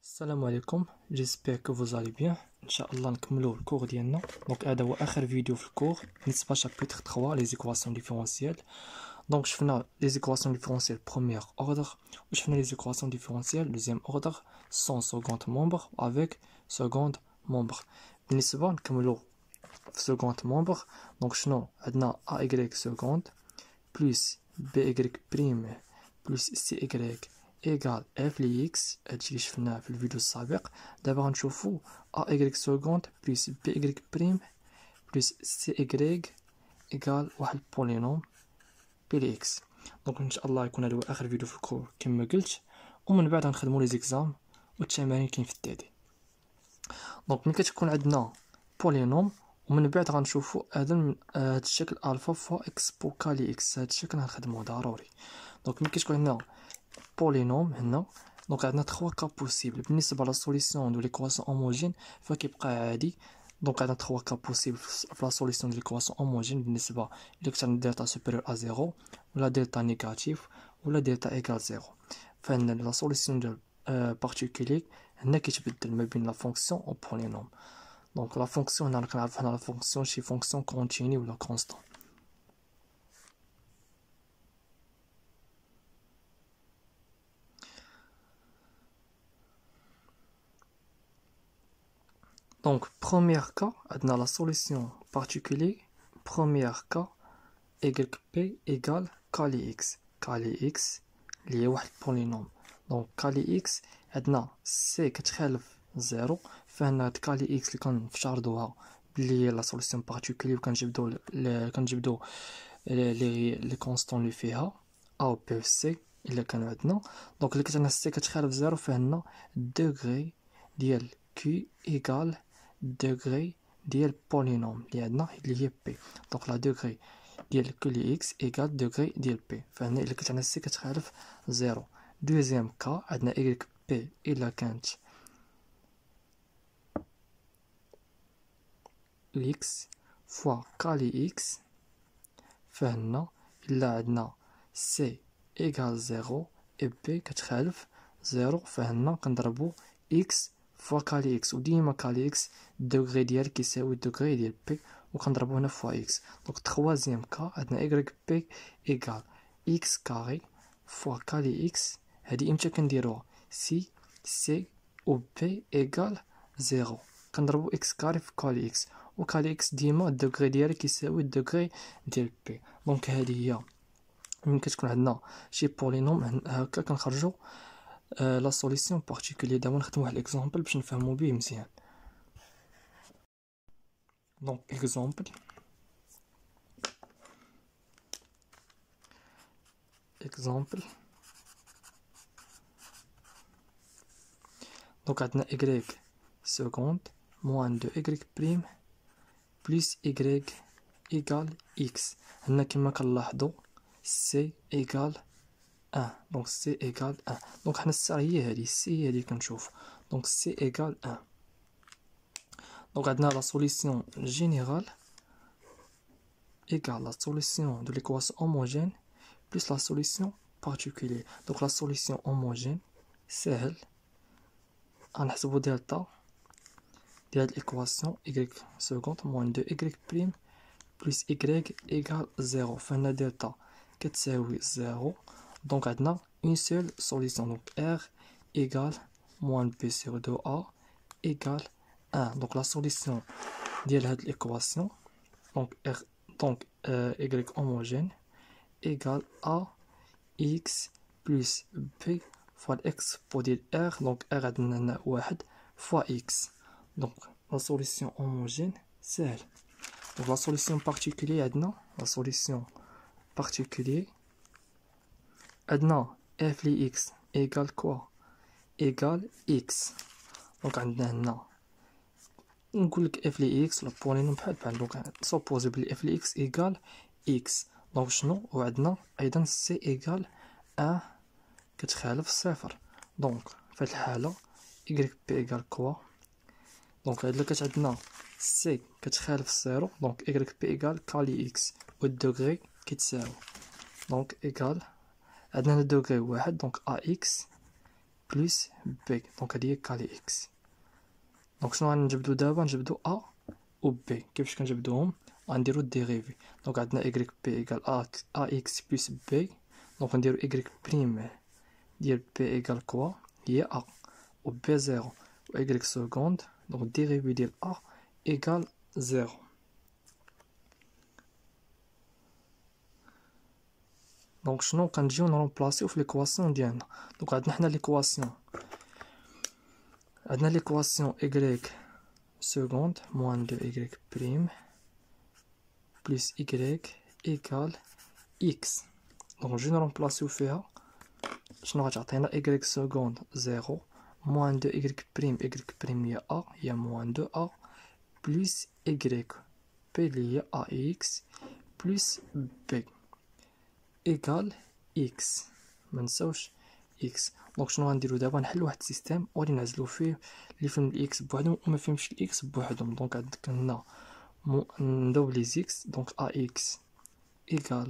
السلام عليكم. جيسبر كو فوز allez bien. ان شاء الله نكملوا الكور ديالنا. دونك هذا هو اخر فيديو في الكور بالنسبه شابيتر 3 لي زيكواسيون ديفيرونسيال. دونك شفنا لي زيكواسيون ديفيرونسيال بروميير اوردر وشفنا لي زيكواسيون ديفيرونسيال دوزيام اوردر سون سكوند مومبر افيك سكوند مومبر. بالنسبه نكملوا في سكوند مومبر. دونك شنو عندنا ا ايغريك سكوند بلس بي ايغريك بريم بلس سي ايغريك ايكال اف لي اكس. هادشي اللي شفناه في الفيديو السابق. دابا غنشوفو ا ايغريك سكوند بلس بي ايغريك بريم بلس سي ايغريك ايكال واحد البولينوم بي لي اكس. دونك ان شاء الله يكون هذا هو اخر فيديو في الكور كما قلت، ومن بعد غنخدمو لي زيكزام والتمارين كاين في التعديل. دونك ملي كتكون عندنا بولينوم ومن بعد غنشوفو هذا الشكل الفا فوا اكس بوكالي اكس، هذا الشكل غنخدموه ضروري. دونك ملي كتكون عندنا بولينوم هنا، دونك عندنا 3 كا بوسيبل. بالنسبه لا سوليسيون دو ليكواسيون هوموجين فكيبقى عادي. دونك عندنا 3 كا بوسيبل في لا سوليسيون دو ليكواسيون هوموجين بالنسبه اللي كتعطي دلتا سوبيريور ا 0 ولا دلتا نيجاتيف ولا دلتا ايكال 0. فعندنا لا سوليسيون ديال بارتيكولي هنا كيتبدل ما بين لا فونكسيون و بولينوم. دونك لا فونكسيون هنا كنعرف هنا لا فونكسيون شي فونكسيون كونتيني ولا كونستون. Donc, premier cas, dans la solution particulière, premier cas, YP égale Kali X. Kali X, lié à un polynôme. Donc, Kali X, C كتخالف 0. فهنا Kali X اللي كنفترضوها بلي la solution particulière كنجبدو لي كونستون اللي فيها A و B و C إلا كانوا عندنا. دونك اللي كتعطينا C كتخالف 0 فهنا دوغري ديال Q égale degré ديال بولينوم اللي عندنا اللي هي بي. دونك لا دوغري ديال كل اكس ايكال دوغري ديال بي. فهنا الا كانت عندنا سي كتخالف زيرو. دوزيام كا عندنا ايكغيك بي الا كانت اكس فوا كالي اكس. فهنا الا عندنا سي ايكال زيرو اي بي كتخالف زيرو، فهنا كنضربو اكس فوا كالي اكس، وديما كالي اكس الدوغري ديال كيساوي الدوغري ديال بي وكنضربو هنا فوا اكس. دونك تخوازيام كا عندنا ايكغيك بي ايكال اكس كاري فوا كالي اكس. هادي امتى كنديروها؟ سي و بي ايكال زيرو، كنضربو اكس كاري في كالي اكس، وكالي اكس ديما الدوغري ديالها كيساوي الدوغري ديال بي. دونك هادي هي ملي كتكون عندنا شي بولينوم هكا كنخرجو لا سوليسيون بارتيكولي. دابا نخدمو واحد الاكزامبل باش نفهمو بيه مزيان. دونك اكزامبل دونك عندنا ايكغيك سكوند موان دو ايكغيك بريم بلس ايكغيك ايكال اكس. هنا كما كنلاحظو سي ايكال ان. دونك سي ايكال ان. دونك حنا السا هي هادي سي هي هادي كنشوف. دونك سي ايكال ان. دونك عندنا لا سوليسيون جينيرال égale la solution de l'équation homogène plus la solution particulière. Donc la solution homogène سهل غنحسبو دلتا ديال l'équation y seconde moins 2y prime plus y égale 0. فهنا دلتا كتساوي 0. دونك عندنا une seule solution. Donc r égale moins b sur 2a égale 1. Donc la solution ديال هاد l'équation donc r donc y homogène égale a x plus b fois l'expo ديال r. donc r عندنا هنا واحد fois x. donc la solution homogène سهل. donc la solution particulière عندنا la solution particulière عندنا f لي x égale quoi égale x. donc عندنا هنا نقول لك اف لي اكس ولا بولينوم بحال بحال. دونك سوبوزي بلي اف لي اكس ايكال اكس. دونك شنو وعندنا ايضا سي ايكال ان كتخالف صفر. دونك في هاد الحاله ايكغيك بي ايكال كوا. دونك هاد اللي كتعندنا سي كتخالف صفر. دونك ايكغيك بي ايكال كالي اكس والدوغري كيتساوي. دونك ايكال عندنا الدوغري واحد. دونك ا اكس بلس بي. دونك هادي هي كالي اكس. دونك شنو غنجبدو دابا؟ نجبدو ا و بي. كيفاش كنجبدوهم؟ غنديرو الديريفي. دونك عندنا ايكغيك بي ايكال ا اكس بلس بي. دونك نديرو ايكغيك بريم ديال بي ايكال كوا هي ا و بي زيرو و ايكغيك سكوند. دونك الديريفي ديال ا ايكال زيرو. دونك شنو كنجيو نرومبلاسيو في ليكواسيون ديالنا؟ دونك عندنا حنا ليكواسيون y seconde moins 2y prime plus y égale x. دونك نجيو نرومبلاسيو فيها. شنو غتعطينا؟ y seconde 0 moins 2y prime. y prime هي a هي moins 2a plus y p اللي هي ax plus b égal x. منساوش x. دونك شنو غنديرو دابا؟ نحلو واحد السيستيم وغادي نعزلو فيه اللي فهم الاكس بوحدهم وما فهمش الاكس بوحدهم. دونك عندك هنا ندوب لي زيكس. دونك ax égal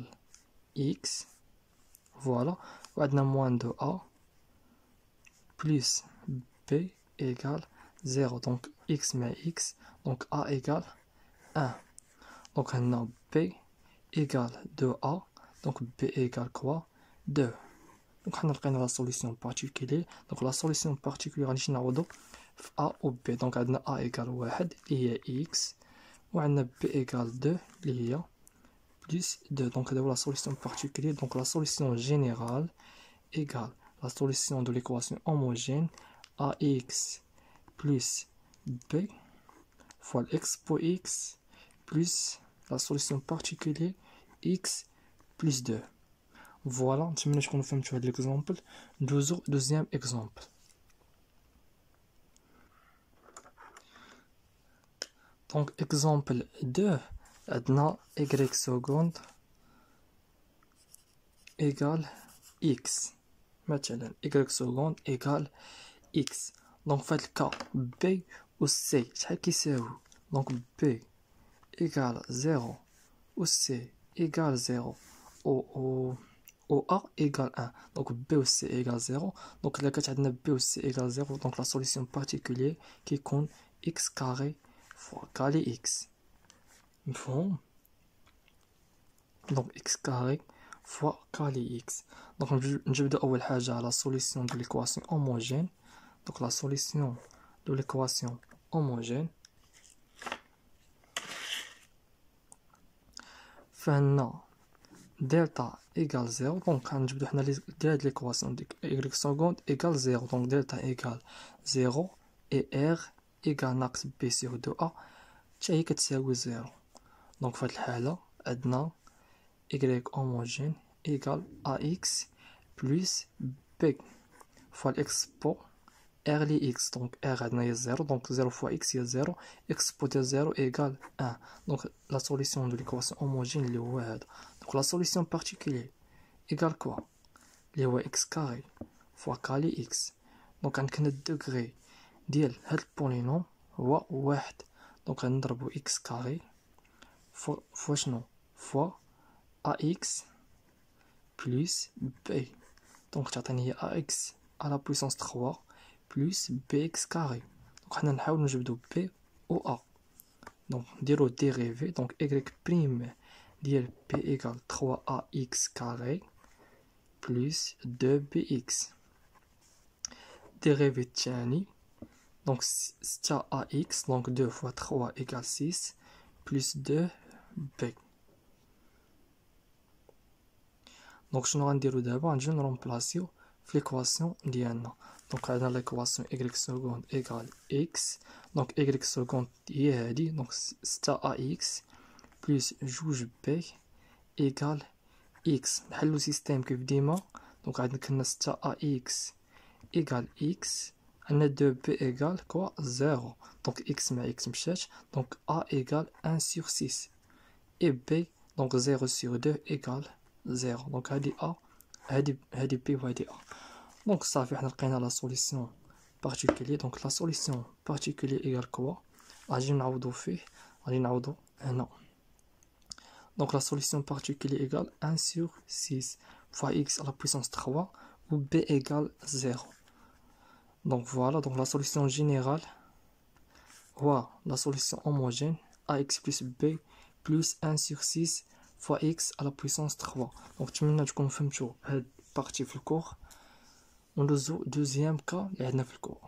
x فوالا. وعندنا موان دو a بلس b égal 0. دونك x مع x. دونك a égal 1. دونك هنا b égal 2a. دونك b égal كوا 2. دونك حنا لقينا لا سوليسيون بارتيكولي. دونك لا سوليسيون بارتيكولي غادي نعوضو في a و b. دونك عندنا a égal 1 اللي هي x وعندنا b égal 2 اللي هي plus 2. Donc هذا هو la solution particulière. Donc la solution générale égale la solution de l'équation homogène ax plus b fois l'expo x plus la solution particulière x plus 2. Voilà, نتمنى تكونوا فهمتوا هذا l'exemple. ندوزو deuxième exemple. Donc exemple 2 عندنا y seconde égale x. مثلا y seconde égale x. دونك في هاد الكا b و c شحال كيساويو؟ دونك b égale 0 و c égale 0 و a égale 1. دونك b و c égale 0. دونك إلا كانت عندنا b و c égale 0 دونك لا سوليسيون بارتيكولير كيكون x كاري فوا كالي x. مفهوم؟ دونك x كاري فوا كالي x. دونك نجبدو أول حاجة على solution de l'équation homogène. دونك la solution de l'équation homogène فهنا دلتا إيكال 0. دونك غنجبدو حنا ديال هاد ليكواسيون ديك y seconde إيكال 0. دونك دلتا إيكال 0 إي r إيكال ناقص b sur 2a حتى هي كتساوي 0. دونك في هاد الحالة عندنا y homogène égale ax plus b fois l'expo r li x. Donc r عندنا هي 0. Donc 0 fois x هي 0. expo ديال 0 égale 1. Donc la solution de l'équation homogène اللي هو هذا. Donc la solution particulière égale quoi؟ اللي هو x carré fois كالي x. Donc عندنا الدوغري ديال هاد البولينوم هو 1. دونك غنضربو x carré fois شنو؟ fois ax plus b. Donc تعطيني هي ax à la puissance 3 plus bx carré. Donc حنا نحاول نجبدو b و a. Donc نديرو dérivé. Donc y prime ديال b égale 3ax carré plus 2bx. dérivé الثاني. Donc 6ax. Donc 2 fois 3 égale 6 plus 2b. دونك شنو غنديرو دابا؟ غنجيو نرومبلاسيو في ليكواسيون ديالنا. دونك عندنا ليكواسيون y seconde égale x. دونك y seconde هي هادي. دونك 6ax بلس 2b égale x. نحلو سيستيم كيف ديما. دونك عندك هنا 6ax égale x. عندنا 2b égale كوا 0. دونك x مع x مشات. دونك a égale 1 sur 6 et b donc 0 sur 2 égale 0. دونك هادي a هادي b وهادي a. دونك صافي حنا لقينا لا سوليسيون بارتيكولي. دونك لا سوليسيون بارتيكولي ايغال كوا؟ غادي نعوضو فيه. غادي نعوضو هنا. دونك لا سوليسيون بارتيكولي ايغال 1 sur 6 fois x à la puissance 3 و b égale 0. Donc voilà, donc la solution générale ou la solution homogène ax plus b plus 1 sur 6 fois x à la puissance 3. Donc نتمنى تكونوا فهمتوا هاد partie في الكور. وندوزو دوزيام كا اللي عندنا في الكور.